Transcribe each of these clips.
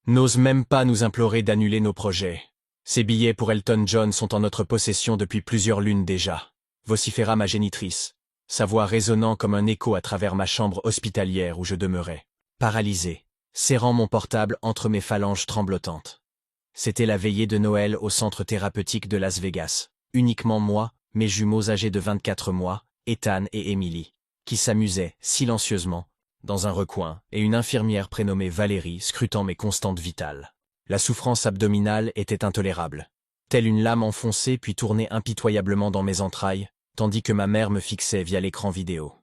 N'ose même pas nous implorer d'annuler nos projets. Ces billets pour Elton John sont en notre possession depuis plusieurs lunes déjà, vociféra ma génitrice, sa voix résonnant comme un écho à travers ma chambre hospitalière où je demeurais, paralysé, serrant mon portable entre mes phalanges tremblotantes. C'était la veillée de Noël au centre thérapeutique de Las Vegas. Uniquement moi, mes jumeaux âgés de 24 mois, Ethan et Emily, qui s'amusaient, silencieusement, dans un recoin, et une infirmière prénommée Valérie scrutant mes constantes vitales. La souffrance abdominale était intolérable, telle une lame enfoncée puis tournée impitoyablement dans mes entrailles, tandis que ma mère me fixait via l'écran vidéo.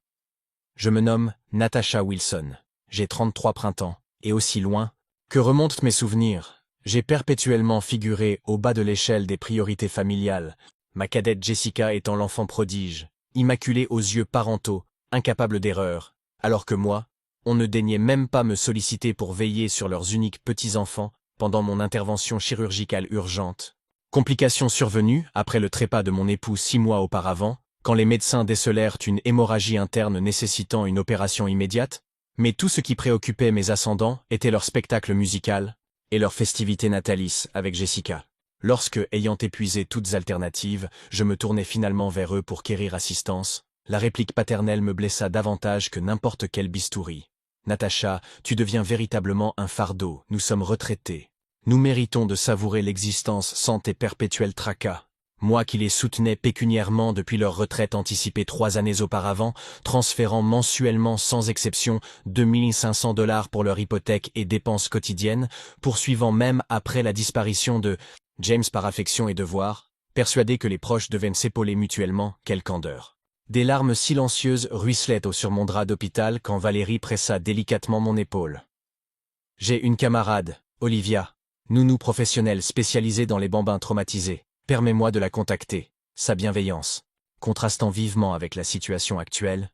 Je me nomme Natasha Wilson, j'ai 33 printemps, et aussi loin que remontent mes souvenirs, j'ai perpétuellement figuré au bas de l'échelle des priorités familiales, ma cadette Jessica étant l'enfant prodige, immaculée aux yeux parentaux, incapable d'erreur, alors que moi, on ne daignait même pas me solliciter pour veiller sur leurs uniques petits-enfants pendant mon intervention chirurgicale urgente. Complication survenue après le trépas de mon époux 6 mois auparavant, quand les médecins décelèrent une hémorragie interne nécessitant une opération immédiate, mais tout ce qui préoccupait mes ascendants était leur spectacle musical et leur festivité natalice avec Jessica. Lorsque, ayant épuisé toutes alternatives, je me tournai finalement vers eux pour quérir assistance, la réplique paternelle me blessa davantage que n'importe quel bistouri. « Natacha, tu deviens véritablement un fardeau, nous sommes retraités. Nous méritons de savourer l'existence sans tes perpétuels tracas. » Moi qui les soutenais pécuniairement depuis leur retraite anticipée 3 années auparavant, transférant mensuellement sans exception 2500 $ pour leur hypothèque et dépenses quotidiennes, poursuivant même après la disparition de James par affection et devoir, persuadé que les proches devaient s'épauler mutuellement, quelle candeur. Des larmes silencieuses ruisselaient sur mon drap d'hôpital quand Valérie pressa délicatement mon épaule. « J'ai une camarade, Olivia, nounou professionnelle spécialisée dans les bambins traumatisés. Permets-moi de la contacter. » Sa bienveillance, contrastant vivement avec la situation actuelle.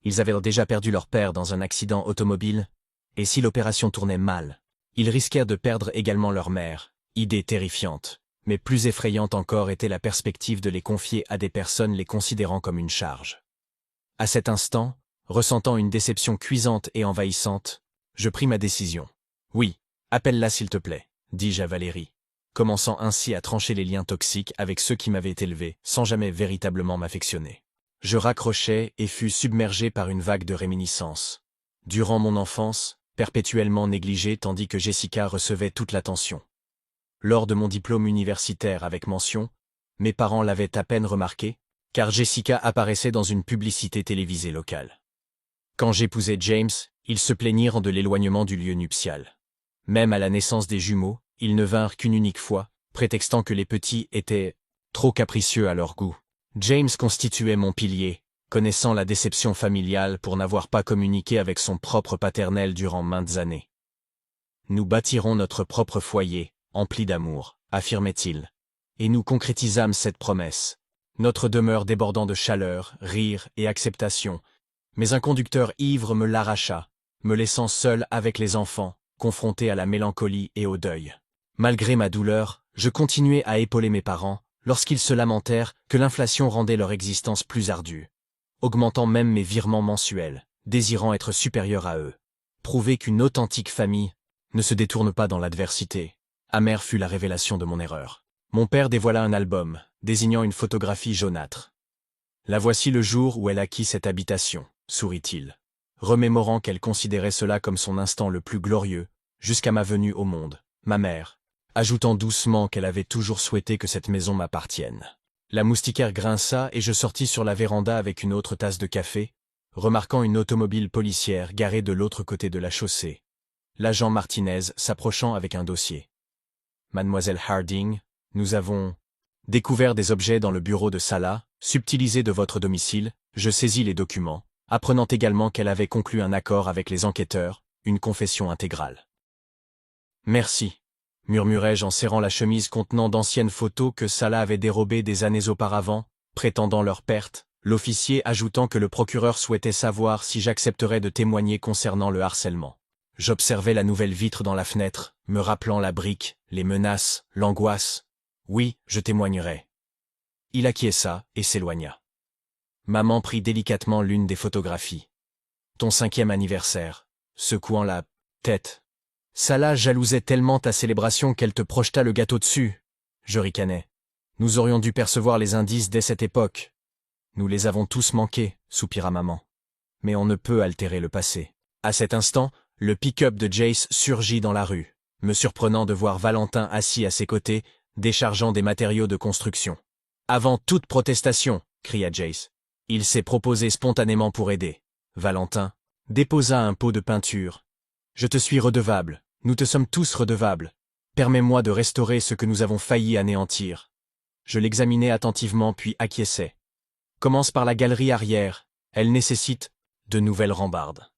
Ils avaient déjà perdu leur père dans un accident automobile, et si l'opération tournait mal, ils risquèrent de perdre également leur mère. Idée terrifiante. Mais plus effrayante encore était la perspective de les confier à des personnes les considérant comme une charge. À cet instant, ressentant une déception cuisante et envahissante, je pris ma décision. « Oui, appelle-la s'il te plaît, » dis-je à Valérie, commençant ainsi à trancher les liens toxiques avec ceux qui m'avaient élevé sans jamais véritablement m'affectionner. Je raccrochai et fus submergé par une vague de réminiscences. Durant mon enfance, perpétuellement négligée tandis que Jessica recevait toute l'attention. Lors de mon diplôme universitaire avec mention, mes parents l'avaient à peine remarqué, car Jessica apparaissait dans une publicité télévisée locale. Quand j'épousai James, ils se plaignirent de l'éloignement du lieu nuptial. Même à la naissance des jumeaux, ils ne vinrent qu'une unique fois, prétextant que les petits étaient trop capricieux à leur goût. James constituait mon pilier, connaissant la déception familiale pour n'avoir pas communiqué avec son propre paternel durant maintes années. « Nous bâtirons notre propre foyer, empli d'amour, » affirmait-il. Et nous concrétisâmes cette promesse, notre demeure débordant de chaleur, rire et acceptation. Mais un conducteur ivre me l'arracha, me laissant seul avec les enfants, confronté à la mélancolie et au deuil. Malgré ma douleur, je continuai à épauler mes parents, lorsqu'ils se lamentèrent que l'inflation rendait leur existence plus ardue, augmentant même mes virements mensuels, désirant être supérieur à eux. Prouver qu'une authentique famille ne se détourne pas dans l'adversité. Amère fut la révélation de mon erreur. Mon père dévoila un album, désignant une photographie jaunâtre. « La voici le jour où elle acquit cette habitation », sourit-il, remémorant qu'elle considérait cela comme son instant le plus glorieux, jusqu'à ma venue au monde, ma mère, ajoutant doucement qu'elle avait toujours souhaité que cette maison m'appartienne. La moustiquaire grinça et je sortis sur la véranda avec une autre tasse de café, remarquant une automobile policière garée de l'autre côté de la chaussée. L'agent Martinez s'approchant avec un dossier. « Mademoiselle Harding, nous avons découvert des objets dans le bureau de Salah, subtilisés de votre domicile. » Je saisis les documents, apprenant également qu'elle avait conclu un accord avec les enquêteurs, une confession intégrale. « Merci », murmurai-je en serrant la chemise contenant d'anciennes photos que Salah avait dérobées des années auparavant, prétendant leur perte, l'officier ajoutant que le procureur souhaitait savoir si j'accepterais de témoigner concernant le harcèlement. J'observais la nouvelle vitre dans la fenêtre, me rappelant la brique, les menaces, l'angoisse. « Oui, je témoignerai. » Il acquiesça et s'éloigna. Maman prit délicatement l'une des photographies. « Ton 5e anniversaire », secouant la tête. Salah jalousait tellement ta célébration qu'elle te projeta le gâteau dessus. Je ricanai. Nous aurions dû percevoir les indices dès cette époque. Nous les avons tous manqués, soupira maman. Mais on ne peut altérer le passé. À cet instant, le pick-up de Jace surgit dans la rue, me surprenant de voir Valentin assis à ses côtés, déchargeant des matériaux de construction. Avant toute protestation, cria Jace. Il s'est proposé spontanément pour aider. Valentin déposa un pot de peinture. Je te suis redevable, nous te sommes tous redevables. Permets-moi de restaurer ce que nous avons failli anéantir. Je l'examinai attentivement puis acquiesçai. Commence par la galerie arrière, elle nécessite de nouvelles rambardes.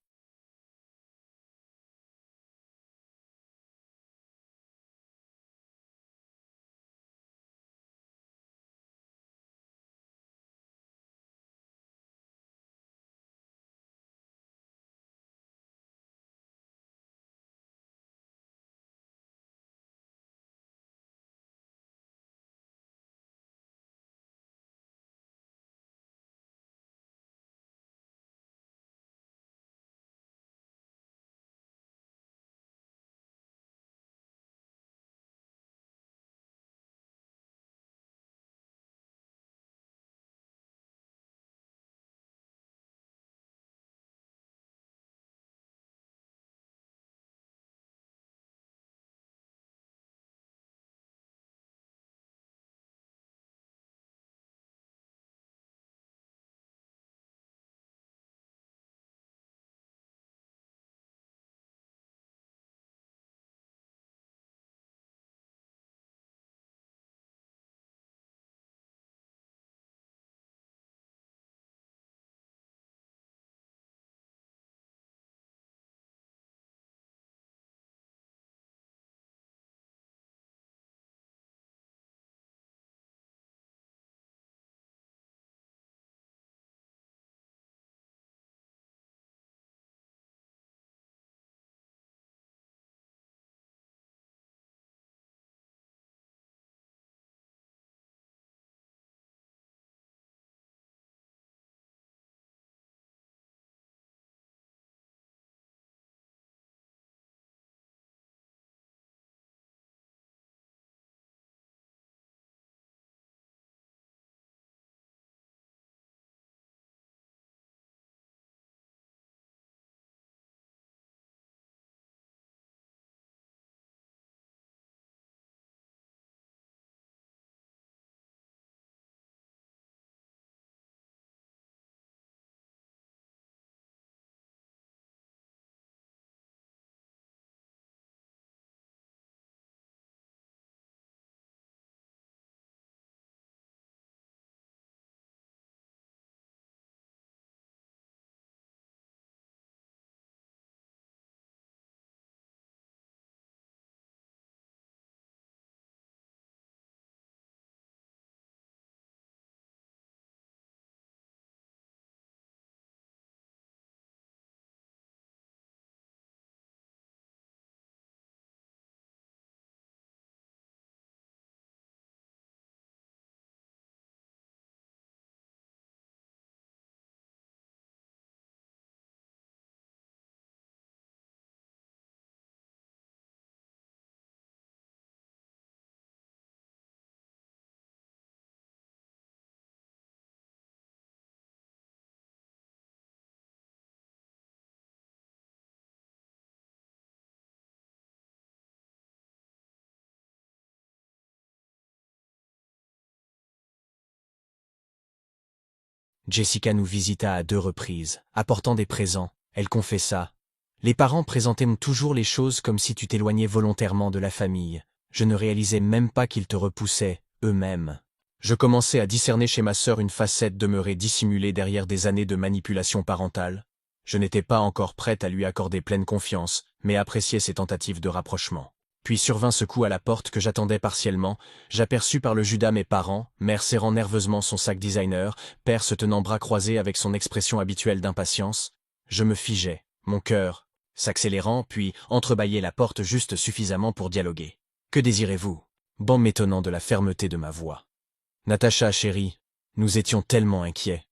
Jessica nous visita à 2 reprises, apportant des présents. Elle confessa. Les parents présentaient toujours les choses comme si tu t'éloignais volontairement de la famille. Je ne réalisais même pas qu'ils te repoussaient, eux-mêmes. Je commençais à discerner chez ma sœur une facette demeurée dissimulée derrière des années de manipulation parentale. Je n'étais pas encore prête à lui accorder pleine confiance, mais appréciais ses tentatives de rapprochement. Puis survint ce coup à la porte que j'attendais partiellement, j'aperçus par le Judas mes parents, mère serrant nerveusement son sac designer, père se tenant bras croisés avec son expression habituelle d'impatience. Je me figeais, mon cœur s'accélérant, puis entrebâillai la porte juste suffisamment pour dialoguer. « Que désirez-vous » Bon m'étonnant de la fermeté de ma voix. « Natacha, chérie, nous étions tellement inquiets »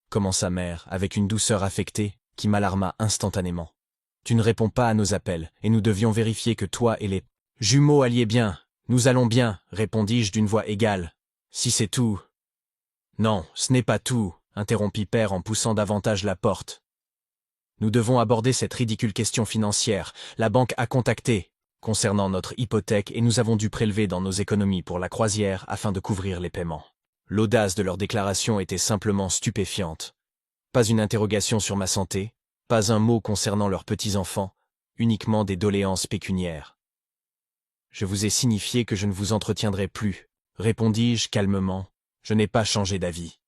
commença mère, avec une douceur affectée, qui m'alarma instantanément. Tu ne réponds pas à nos appels, et nous devions vérifier que toi et les jumeaux alliez bien. Nous allons bien, répondis-je d'une voix égale. Si c'est tout. Non, ce n'est pas tout, interrompit Père en poussant davantage la porte. Nous devons aborder cette ridicule question financière. La banque a contacté concernant notre hypothèque et nous avons dû prélever dans nos économies pour la croisière afin de couvrir les paiements. L'audace de leur déclaration était simplement stupéfiante. Pas une interrogation sur ma santé, pas un mot concernant leurs petits-enfants, uniquement des doléances pécuniaires. Je vous ai signifié que je ne vous entretiendrai plus, répondis-je calmement. Je n'ai pas changé d'avis.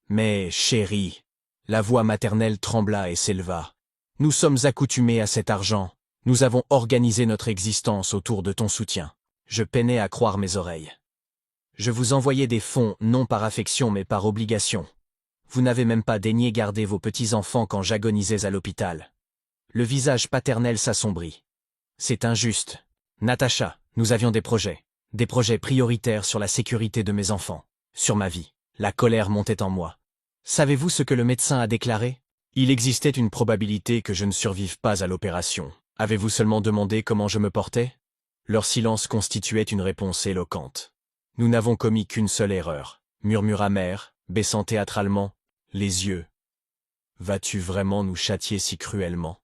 Mais, chérie, la voix maternelle trembla et s'éleva. Nous sommes accoutumés à cet argent. Nous avons organisé notre existence autour de ton soutien. Je peinais à croire mes oreilles. Je vous envoyais des fonds non par affection mais par obligation. Vous n'avez même pas daigné garder vos petits-enfants quand j'agonisais à l'hôpital. Le visage paternel s'assombrit. C'est injuste. Natacha, nous avions des projets prioritaires sur la sécurité de mes enfants, sur ma vie. La colère montait en moi. Savez-vous ce que le médecin a déclaré? Il existait une probabilité que je ne survive pas à l'opération. Avez-vous seulement demandé comment je me portais? Leur silence constituait une réponse éloquente. Nous n'avons commis qu'une seule erreur, murmura Mère, baissant théâtralement les yeux. Vas-tu vraiment nous châtier si cruellement?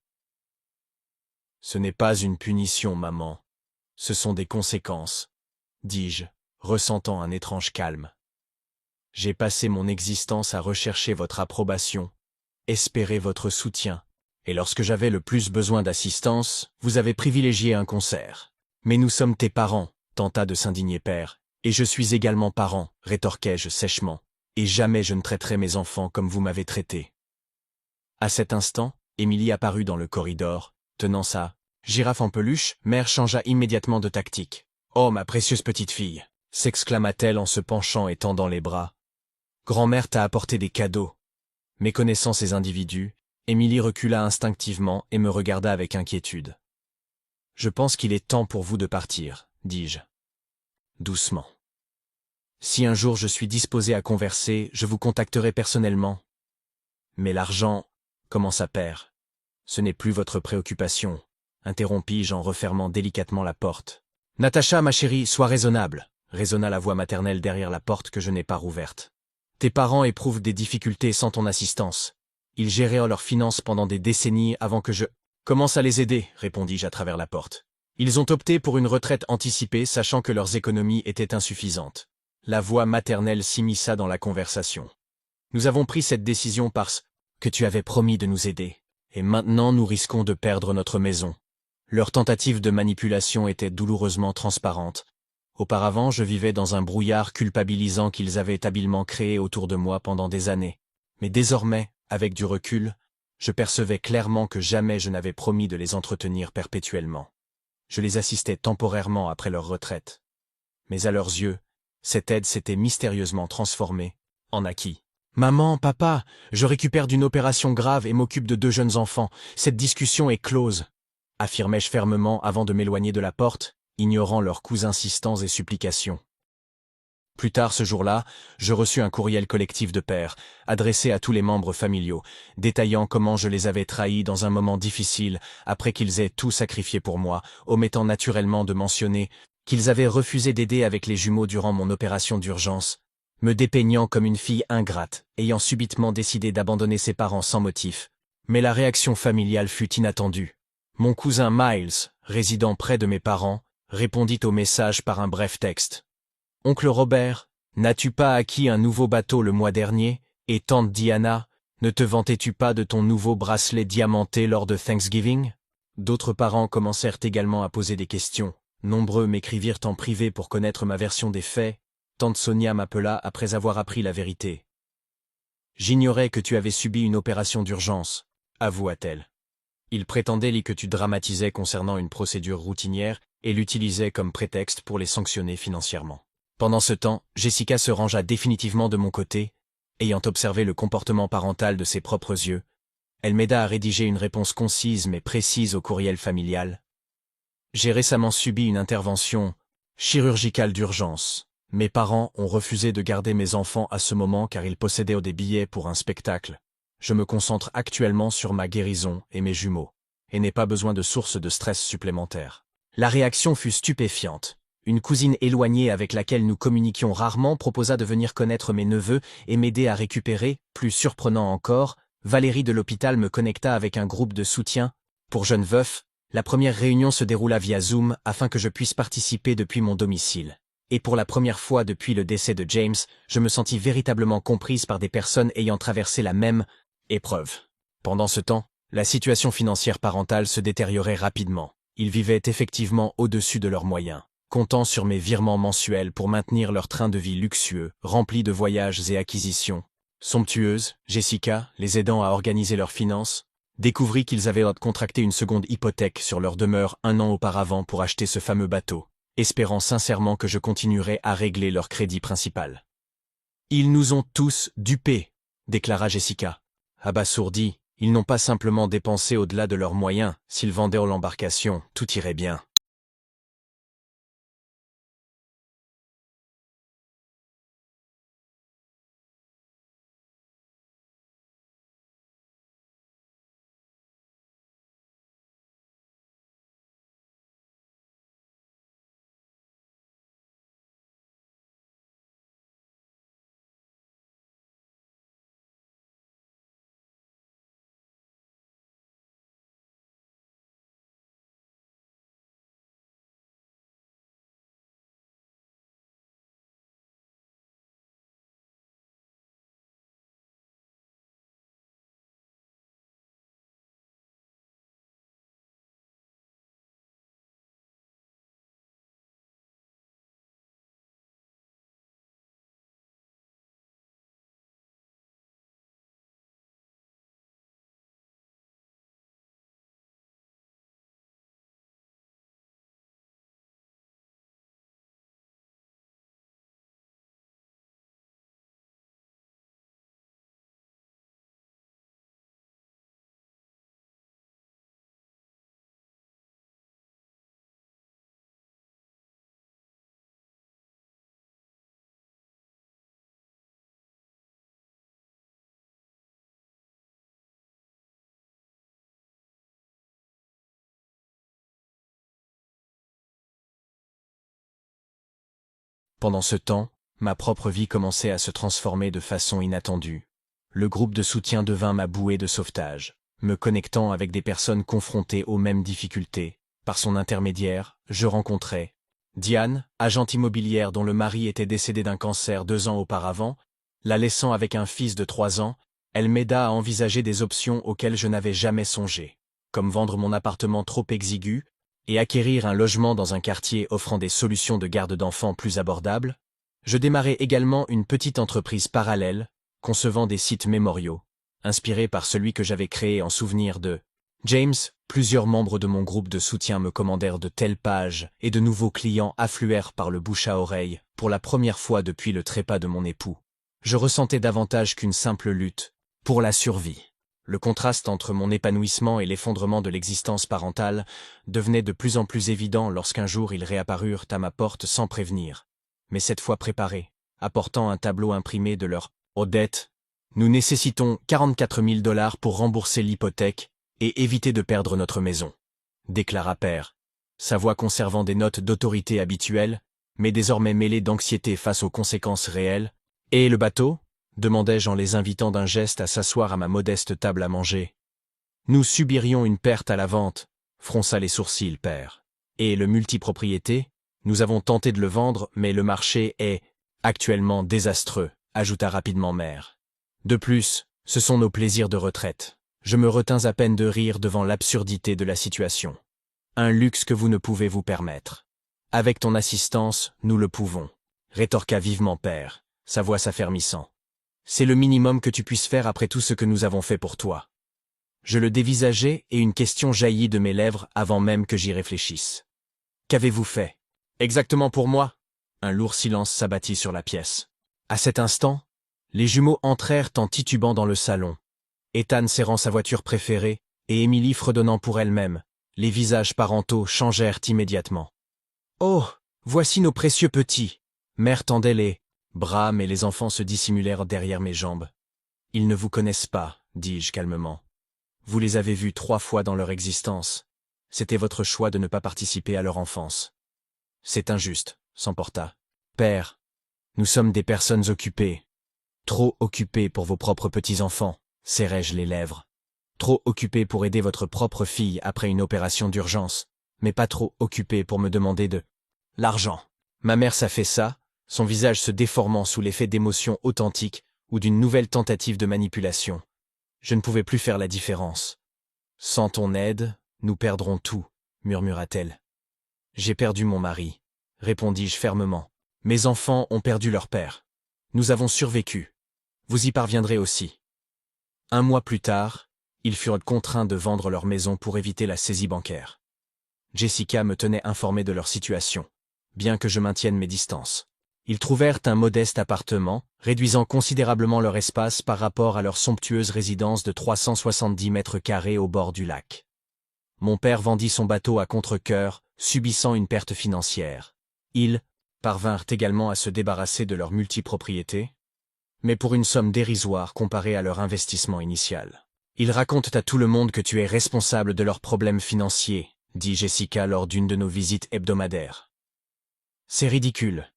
Ce n'est pas une punition, maman. Ce sont des conséquences, dis-je, ressentant un étrange calme. J'ai passé mon existence à rechercher votre approbation, espérer votre soutien, et lorsque j'avais le plus besoin d'assistance, vous avez privilégié un concert. Mais nous sommes tes parents, tenta de s'indigner Père, et je suis également parent, rétorquai-je sèchement, et jamais je ne traiterai mes enfants comme vous m'avez traité. À cet instant, Émilie apparut dans le corridor, tenant sa girafe en peluche. Mère changea immédiatement de tactique. « Oh, ma précieuse petite fille !» s'exclama-t-elle en se penchant et tendant les bras. « Grand-mère t'a apporté des cadeaux. » Méconnaissant ces individus, Émilie recula instinctivement et me regarda avec inquiétude. « Je pense qu'il est temps pour vous de partir, dis-je. Doucement. Si un jour je suis disposé à converser, je vous contacterai personnellement. Mais l'argent, commença Père. Ce n'est plus votre préoccupation, interrompis-je en refermant délicatement la porte. Natacha, ma chérie, sois raisonnable, résonna la voix maternelle derrière la porte que je n'ai pas rouverte. Tes parents éprouvent des difficultés sans ton assistance. Ils géraient leurs finances pendant des décennies avant que je commence à les aider, répondis-je à travers la porte. Ils ont opté pour une retraite anticipée sachant que leurs économies étaient insuffisantes. La voix maternelle s'immisça dans la conversation. Nous avons pris cette décision parce que tu avais promis de nous aider. Et maintenant nous risquons de perdre notre maison. Leur tentative de manipulation était douloureusement transparente. Auparavant, je vivais dans un brouillard culpabilisant qu'ils avaient habilement créé autour de moi pendant des années. Mais désormais, avec du recul, je percevais clairement que jamais je n'avais promis de les entretenir perpétuellement. Je les assistais temporairement après leur retraite. Mais à leurs yeux, cette aide s'était mystérieusement transformée en acquis. « Maman, papa, je récupère d'une opération grave et m'occupe de 2 jeunes enfants. Cette discussion est close. » affirmai-je fermement avant de m'éloigner de la porte, ignorant leurs coups insistants et supplications. Plus tard ce jour-là, je reçus un courriel collectif de Père, adressé à tous les membres familiaux, détaillant comment je les avais trahis dans un moment difficile, après qu'ils aient tout sacrifié pour moi, omettant naturellement de mentionner qu'ils avaient refusé d'aider avec les jumeaux durant mon opération d'urgence, me dépeignant comme une fille ingrate, ayant subitement décidé d'abandonner ses parents sans motif. Mais la réaction familiale fut inattendue. Mon cousin Miles, résidant près de mes parents, répondit au message par un bref texte. « Oncle Robert, n'as-tu pas acquis un nouveau bateau le mois dernier? Et tante Diana, ne te vantais-tu pas de ton nouveau bracelet diamanté lors de Thanksgiving ?» D'autres parents commencèrent également à poser des questions. Nombreux m'écrivirent en privé pour connaître ma version des faits. Tante Sonia m'appela après avoir appris la vérité. « J'ignorais que tu avais subi une opération d'urgence, avoua-t-elle. Il prétendait que tu dramatisais concernant une procédure routinière et l'utilisais comme prétexte pour les sanctionner financièrement. Pendant ce temps, Jessica se rangea définitivement de mon côté, ayant observé le comportement parental de ses propres yeux. Elle m'aida à rédiger une réponse concise mais précise au courriel familial. J'ai récemment subi une intervention chirurgicale d'urgence. Mes parents ont refusé de garder mes enfants à ce moment car ils possédaient des billets pour un spectacle. Je me concentre actuellement sur ma guérison et mes jumeaux. et n'ai pas besoin de source de stress supplémentaire. La réaction fut stupéfiante. Une cousine éloignée avec laquelle nous communiquions rarement proposa de venir connaître mes neveux et m'aider à récupérer, plus surprenant encore, Valérie de l'hôpital me connecta avec un groupe de soutien. Pour jeunes veufs, la première réunion se déroula via Zoom afin que je puisse participer depuis mon domicile. Et pour la première fois depuis le décès de James, je me sentis véritablement comprise par des personnes ayant traversé la même épreuve. Pendant ce temps, la situation financière parentale se détériorait rapidement. Ils vivaient effectivement au-dessus de leurs moyens, comptant sur mes virements mensuels pour maintenir leur train de vie luxueux, rempli de voyages et acquisitions. Somptueuse, Jessica, les aidant à organiser leurs finances, découvrit qu'ils avaient contracté une seconde hypothèque sur leur demeure 1 an auparavant pour acheter ce fameux bateau, espérant sincèrement que je continuerais à régler leur crédit principal. « Ils nous ont tous dupés », déclara Jessica. Abasourdie, ils n'ont pas simplement dépensé au-delà de leurs moyens, s'ils vendaient l'embarcation, tout irait bien. Pendant ce temps, ma propre vie commençait à se transformer de façon inattendue. Le groupe de soutien devint ma bouée de sauvetage, me connectant avec des personnes confrontées aux mêmes difficultés. Par son intermédiaire, je rencontrai Diane, agente immobilière dont le mari était décédé d'un cancer 2 ans auparavant, la laissant avec un fils de 3 ans, elle m'aida à envisager des options auxquelles je n'avais jamais songé, comme vendre mon appartement trop exigu, et acquérir un logement dans un quartier offrant des solutions de garde d'enfants plus abordables. Je démarrai également une petite entreprise parallèle, concevant des sites mémoriaux, inspirés par celui que j'avais créé en souvenir de James. Plusieurs membres de mon groupe de soutien me commandèrent de telles pages et de nouveaux clients affluèrent par le bouche à oreille pour la première fois depuis le trépas de mon époux. Je ressentais davantage qu'une simple lutte pour la survie. Le contraste entre mon épanouissement et l'effondrement de l'existence parentale devenait de plus en plus évident lorsqu'un jour ils réapparurent à ma porte sans prévenir, mais cette fois préparés, apportant un tableau imprimé de leur dette. Nous nécessitons 44 000 $ pour rembourser l'hypothèque et éviter de perdre notre maison, déclara père, sa voix conservant des notes d'autorité habituelles, mais désormais mêlée d'anxiété face aux conséquences réelles. Et le bateau ? Demandai-je en les invitant d'un geste à s'asseoir à ma modeste table à manger. Nous subirions une perte à la vente, fronça les sourcils père. Et le multipropriété ? Nous avons tenté de le vendre, mais le marché est actuellement désastreux, ajouta rapidement mère. De plus, ce sont nos plaisirs de retraite. Je me retins à peine de rire devant l'absurdité de la situation. Un luxe que vous ne pouvez vous permettre. Avec ton assistance, nous le pouvons, rétorqua vivement père, sa voix s'affermissant. C'est le minimum que tu puisses faire après tout ce que nous avons fait pour toi. Je le dévisageai et une question jaillit de mes lèvres avant même que j'y réfléchisse. Qu'avez-vous fait ? Exactement pour moi ? Un lourd silence s'abattit sur la pièce. À cet instant, les jumeaux entrèrent en titubant dans le salon. Ethan serrant sa voiture préférée, et Émilie fredonnant pour elle-même. Les visages parentaux changèrent immédiatement. « Oh, voici nos précieux petits !» Mère tendait les bras, mais les enfants se dissimulèrent derrière mes jambes. « Ils ne vous connaissent pas, dis-je calmement. Vous les avez vus 3 fois dans leur existence. C'était votre choix de ne pas participer à leur enfance. C'est injuste, s'emporta. Père, nous sommes des personnes occupées. Trop occupées pour vos propres petits-enfants, serrai-je les lèvres. Trop occupées pour aider votre propre fille après une opération d'urgence, mais pas trop occupées pour me demander de l'argent. Ma mère s'affaissa, son visage se déformant sous l'effet d'émotions authentiques ou d'une nouvelle tentative de manipulation. Je ne pouvais plus faire la différence. Sans ton aide, nous perdrons tout, murmura-t-elle. J'ai perdu mon mari, répondis-je fermement. Mes enfants ont perdu leur père. Nous avons survécu. Vous y parviendrez aussi. 1 mois plus tard, ils furent contraints de vendre leur maison pour éviter la saisie bancaire. Jessica me tenait informé de leur situation, bien que je maintienne mes distances. Ils trouvèrent un modeste appartement, réduisant considérablement leur espace par rapport à leur somptueuse résidence de 370 mètres carrés au bord du lac. Mon père vendit son bateau à contre-cœur, subissant une perte financière. Ils parvinrent également à se débarrasser de leur multipropriété, mais pour une somme dérisoire comparée à leur investissement initial. Ils racontent à tout le monde que tu es responsable de leurs problèmes financiers, dit Jessica lors d'une de nos visites hebdomadaires. C'est ridicule.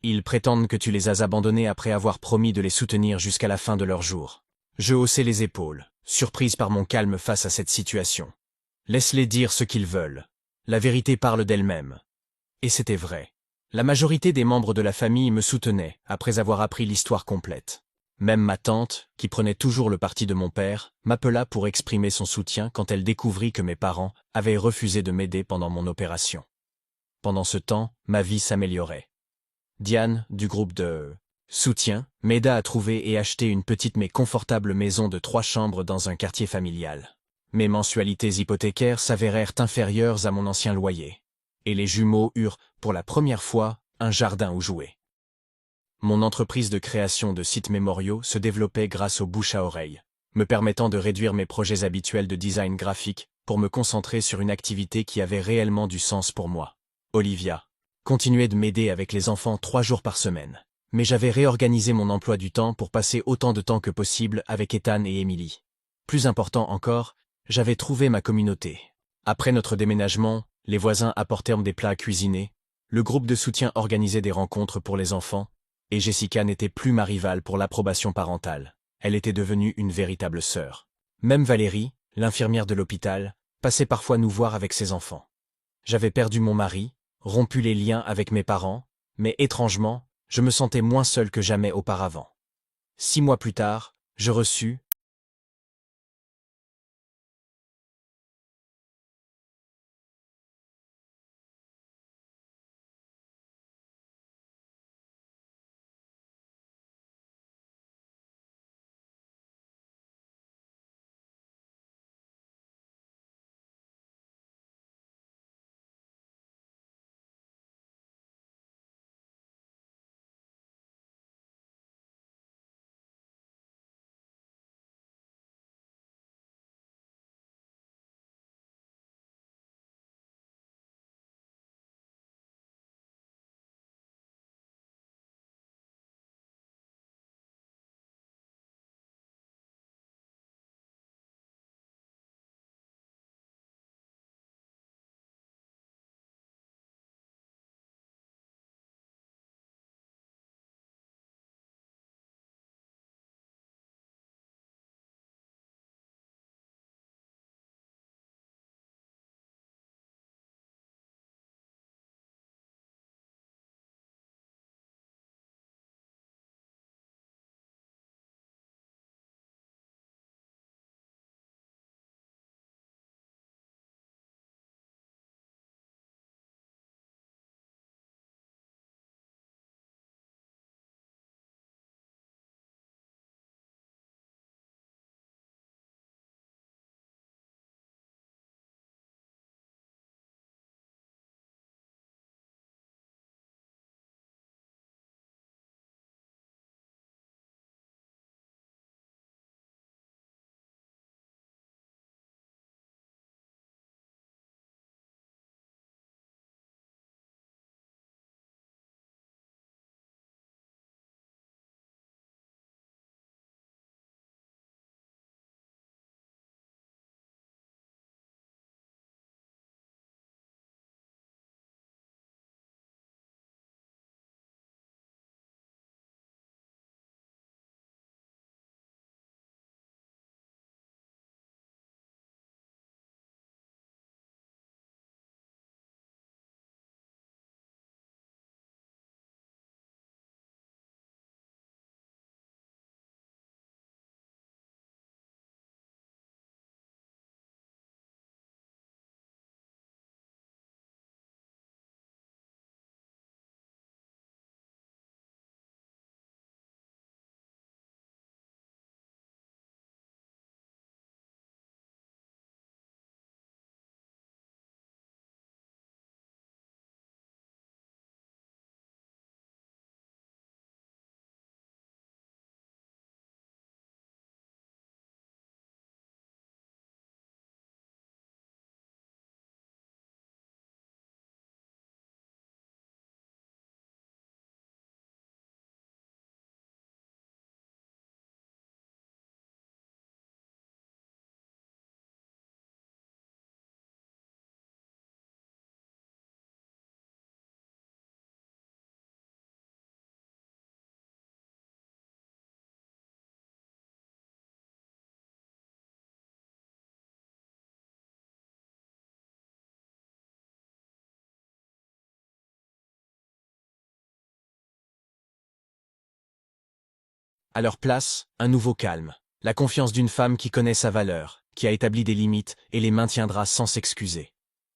Ils prétendent que tu les as abandonnés après avoir promis de les soutenir jusqu'à la fin de leurs jours. Je haussai les épaules, surprise par mon calme face à cette situation. Laisse-les dire ce qu'ils veulent. La vérité parle d'elle-même. Et c'était vrai. La majorité des membres de la famille me soutenaient après avoir appris l'histoire complète. Même ma tante, qui prenait toujours le parti de mon père, m'appela pour exprimer son soutien quand elle découvrit que mes parents avaient refusé de m'aider pendant mon opération. Pendant ce temps, ma vie s'améliorait. Diane, du groupe de soutien, m'aida à trouver et acheter une petite mais confortable maison de 3 chambres dans un quartier familial. Mes mensualités hypothécaires s'avérèrent inférieures à mon ancien loyer. Et les jumeaux eurent, pour la première fois, un jardin où jouer. Mon entreprise de création de sites mémoriaux se développait grâce au bouche à oreille, me permettant de réduire mes projets habituels de design graphique pour me concentrer sur une activité qui avait réellement du sens pour moi. Olivia continuait de m'aider avec les enfants 3 jours par semaine, mais j'avais réorganisé mon emploi du temps pour passer autant de temps que possible avec Ethan et Emily. Plus important encore, j'avais trouvé ma communauté. Après notre déménagement, les voisins apportèrent des plats à cuisiner, le groupe de soutien organisait des rencontres pour les enfants, et Jessica n'était plus ma rivale pour l'approbation parentale. Elle était devenue une véritable sœur. Même Valérie, l'infirmière de l'hôpital, passait parfois nous voir avec ses enfants. J'avais perdu mon mari, rompu les liens avec mes parents, mais étrangement, je me sentais moins seul que jamais auparavant. 6 mois plus tard, je reçus, À leur place, un nouveau calme. La confiance d'une femme qui connaît sa valeur, qui a établi des limites et les maintiendra sans s'excuser.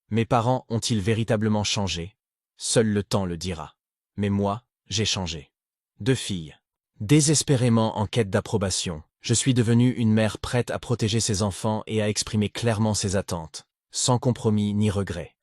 Mes parents ont-ils véritablement changé? Seul le temps le dira. Mais moi, j'ai changé. 2 filles. Désespérément en quête d'approbation, je suis devenue une mère prête à protéger ses enfants et à exprimer clairement ses attentes, sans compromis ni regret.